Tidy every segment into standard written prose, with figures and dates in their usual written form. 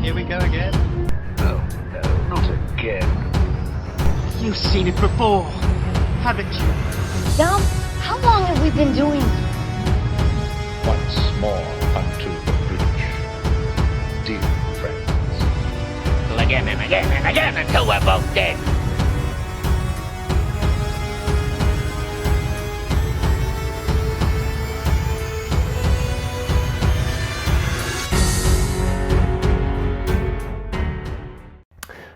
Here we go again. Oh, no, not again. You've seen it before, haven't you? Dom, how long have we been doing this? Once more unto the breach, dear friends. Again and again and again until we're both dead.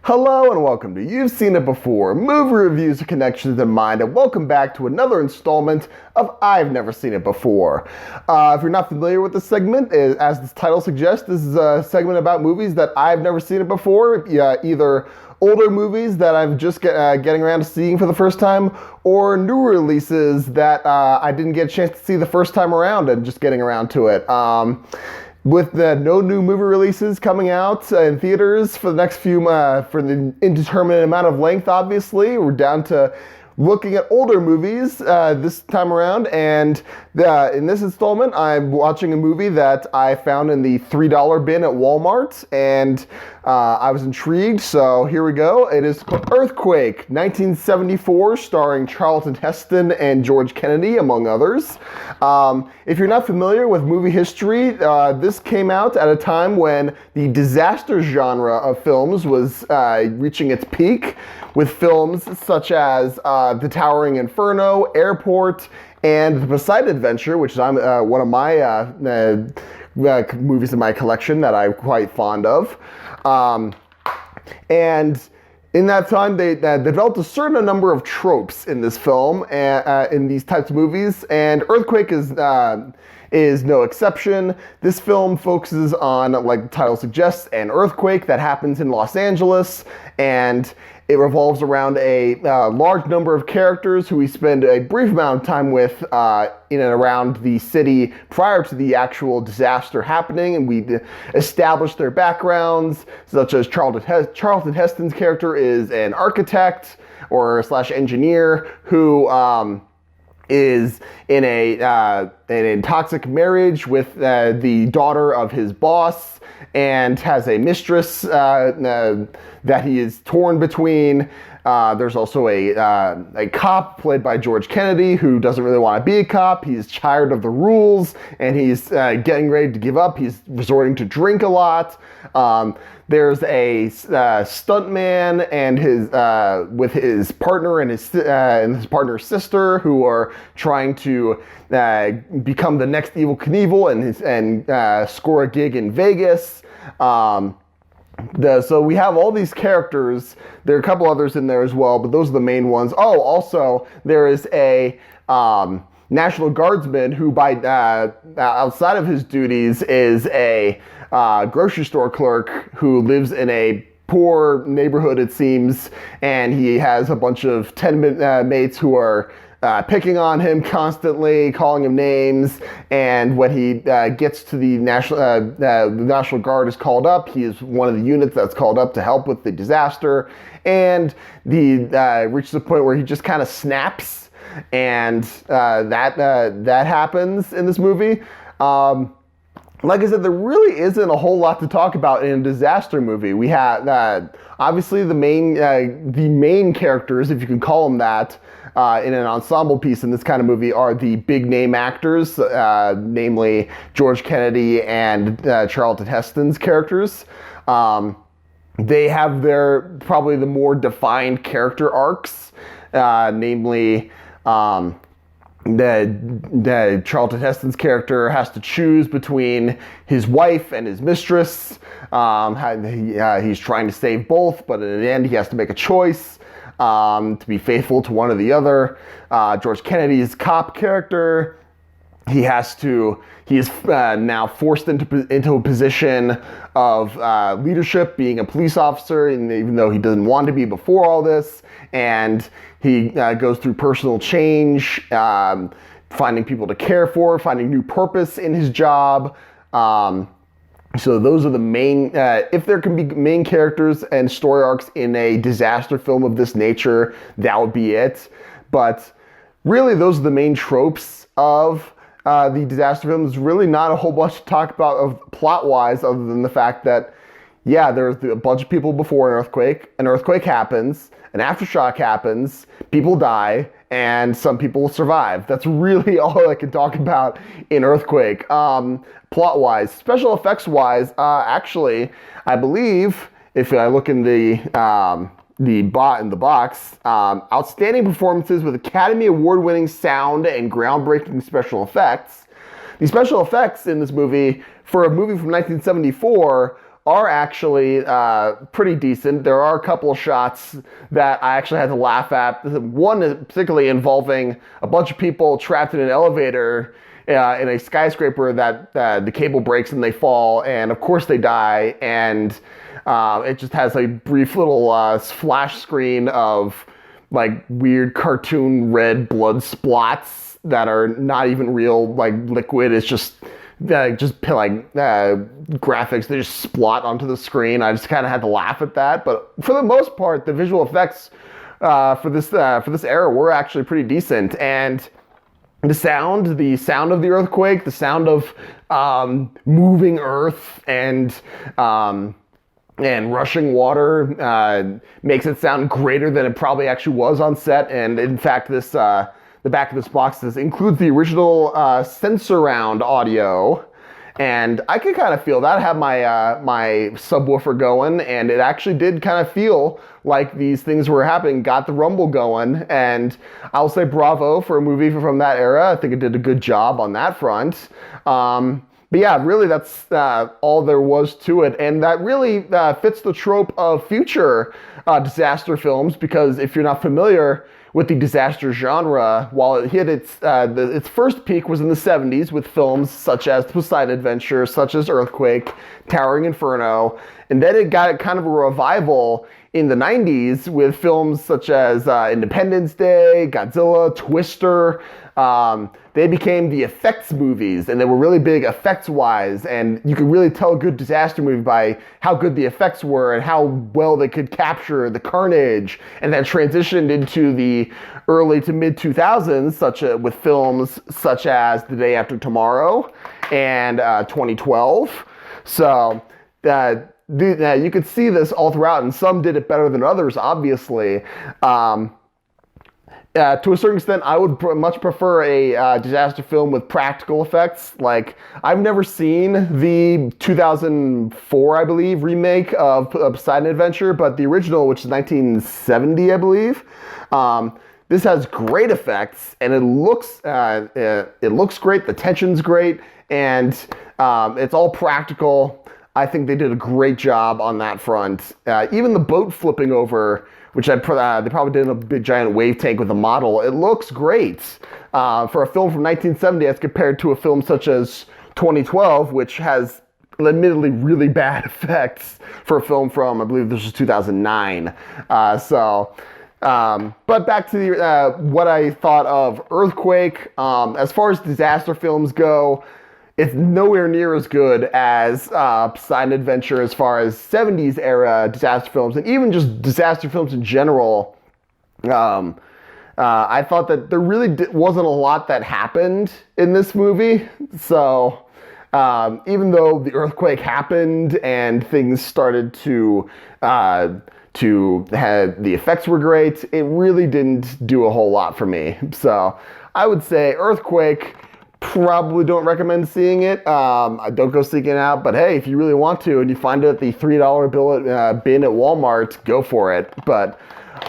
Hello and welcome to You've Seen It Before, movie reviews and connections in mind, and welcome back to another installment of I've Never Seen It Before. If you're not familiar with this segment, as the title suggests, this is a segment about movies that I've never seen it before, either older movies that I'm just getting around to seeing for the first time, or new releases that I didn't get a chance to see the first time around and just getting around to it. With no new movie releases coming out in theaters for the next for the indeterminate amount of length, obviously, we're down to looking at older movies this time around, and in this installment, I'm watching a movie that I found in the $3 bin at Walmart, and I was intrigued, so here we go. It is called Earthquake, 1974, starring Charlton Heston and George Kennedy, among others. If you're not familiar with movie history, this came out at a time when the disaster genre of films was reaching its peak, with films such as The Towering Inferno, Airport, and The Poseidon Adventure, which is one of my movies in my collection that I'm quite fond of. And in that time, they developed a certain number of tropes in this film, in these types of movies, and Earthquake is no exception. This film focuses on, like the title suggests, an earthquake that happens in Los Angeles, and it revolves around a large number of characters who we spend a brief amount of time with in and around the city prior to the actual disaster happening, and we establish their backgrounds, such as Charlton Heston's character is an architect or / engineer who is in an toxic marriage with the daughter of his boss, and has a mistress that he is torn between. There's also a cop played by George Kennedy who doesn't really want to be a cop. He's tired of the rules, and he's getting ready to give up. He's resorting to drink a lot. There's a stuntman and with his partner and his partner's sister, who are trying to become the next Evel Knievel and score a gig in Vegas. So we have all these characters. There are a couple others in there as well, but those are the main ones. Oh, also there is a National Guardsman who, by outside of his duties, is a grocery store clerk who lives in a poor neighborhood, it seems, and he has a bunch of tenement mates who are picking on him constantly, calling him names, and when he gets to the National Guard is called up, he is one of the units that's called up to help with the disaster, and he reaches a point where he just kind of snaps, and that happens in this movie. Like I said, there really isn't a whole lot to talk about in a disaster movie. We have obviously the main characters, if you can call them that, in an ensemble piece in this kind of movie are the big name actors, namely George Kennedy and Charlton Heston's characters. They have probably the more defined character arcs, namely the Charlton Heston's character has to choose between his wife and his mistress. He's trying to save both, but in the end he has to make a choice to be faithful to one or the other. George Kennedy's cop character, he is now forced into a position of leadership, being a police officer, and even though he doesn't want to be before all this, and he goes through personal change, finding people to care for, finding new purpose in his job. So those are the main, if there can be main characters and story arcs in a disaster film of this nature, that would be it. But really, those are the main tropes of the disaster film. There's really not a whole bunch to talk about of plot-wise, other than the fact that yeah, there's a bunch of people before an earthquake happens, an aftershock happens, people die, and some people survive. That's really all I can talk about in Earthquake. Plot-wise, special effects-wise, actually, I believe, if I look in the box, outstanding performances with Academy Award-winning sound and groundbreaking special effects. The special effects in this movie, for a movie from 1974, are actually pretty decent. There are a couple of shots that I actually had to laugh at. One is particularly involving a bunch of people trapped in an elevator in a skyscraper that the cable breaks and they fall, and of course they die, and it just has a brief little splash screen of like weird cartoon red blood splots that are not even real, like liquid. It's just graphics that just splot onto the screen. I just kind of had to laugh at that, but for the most part, the visual effects for this era were actually pretty decent. And the sound of the earthquake, the sound of moving earth and rushing water makes it sound greater than it probably actually was on set. And in fact, the back of this box includes the original Sensurround audio, and I could kind of feel that. I have my subwoofer going, and it actually did kind of feel like these things were happening, got the rumble going, and I'll say bravo for a movie from that era. I think it did a good job on that front. But yeah, really that's all there was to it, and that really fits the trope of future disaster films, because if you're not familiar with the disaster genre, while it hit its first peak was in the 70s with films such as Poseidon Adventure, such as Earthquake, Towering Inferno, and then it got kind of a revival in the 90s with films such as Independence Day, Godzilla, Twister. They became the effects movies, and they were really big effects-wise, and you could really tell a good disaster movie by how good the effects were and how well they could capture the carnage. And that transitioned into the early to mid-2000s, with films such as The Day After Tomorrow and 2012. So you could see this all throughout, and some did it better than others, obviously. To a certain extent, I would much prefer a disaster film with practical effects. Like, I've never seen the 2004, I believe, remake of Poseidon Adventure, but the original, which is 1970, I believe. This has great effects, and it looks great. The tension's great, and it's all practical. I think they did a great job on that front. Even the boat flipping over, which they probably did in a big giant wave tank with a model, it looks great for a film from 1970 as compared to a film such as 2012, which has admittedly really bad effects for a film from, I believe this was 2009. But back to what I thought of Earthquake. As far as disaster films go, it's nowhere near as good as Poseidon Adventure as far as 70s era disaster films, and even just disaster films in general. I thought that there really wasn't a lot that happened in this movie. So even though the earthquake happened and things started to have the effects were great, it really didn't do a whole lot for me. So I would say Earthquake, probably don't recommend seeing it. I don't go seeking it out, but hey, if you really want to and you find it at the $3 bin at Walmart, go for it. But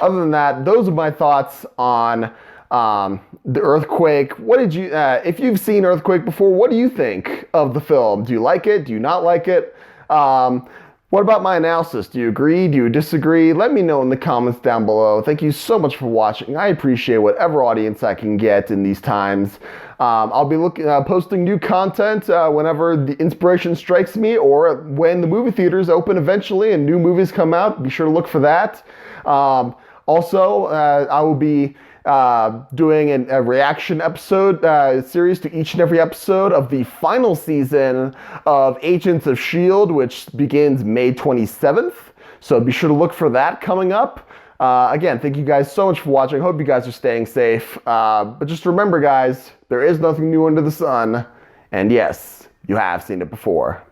other than that, those are my thoughts on the Earthquake. What did you, if you've seen Earthquake before, what do you think of the film? Do you like it? Do you not like it? What about my analysis? Do you agree? Do you disagree? Let me know in the comments down below. Thank you so much for watching. I appreciate whatever audience I can get in these times. I'll be posting new content whenever the inspiration strikes me, or when the movie theaters open eventually and new movies come out. Be sure to look for that. Also, I will be doing a reaction episode series to each and every episode of the final season of Agents of S.H.I.E.L.D., which begins May 27th. So be sure to look for that coming up. Again, thank you guys so much for watching. Hope you guys are staying safe. But just remember, guys, there is nothing new under the sun. And yes, you have seen it before.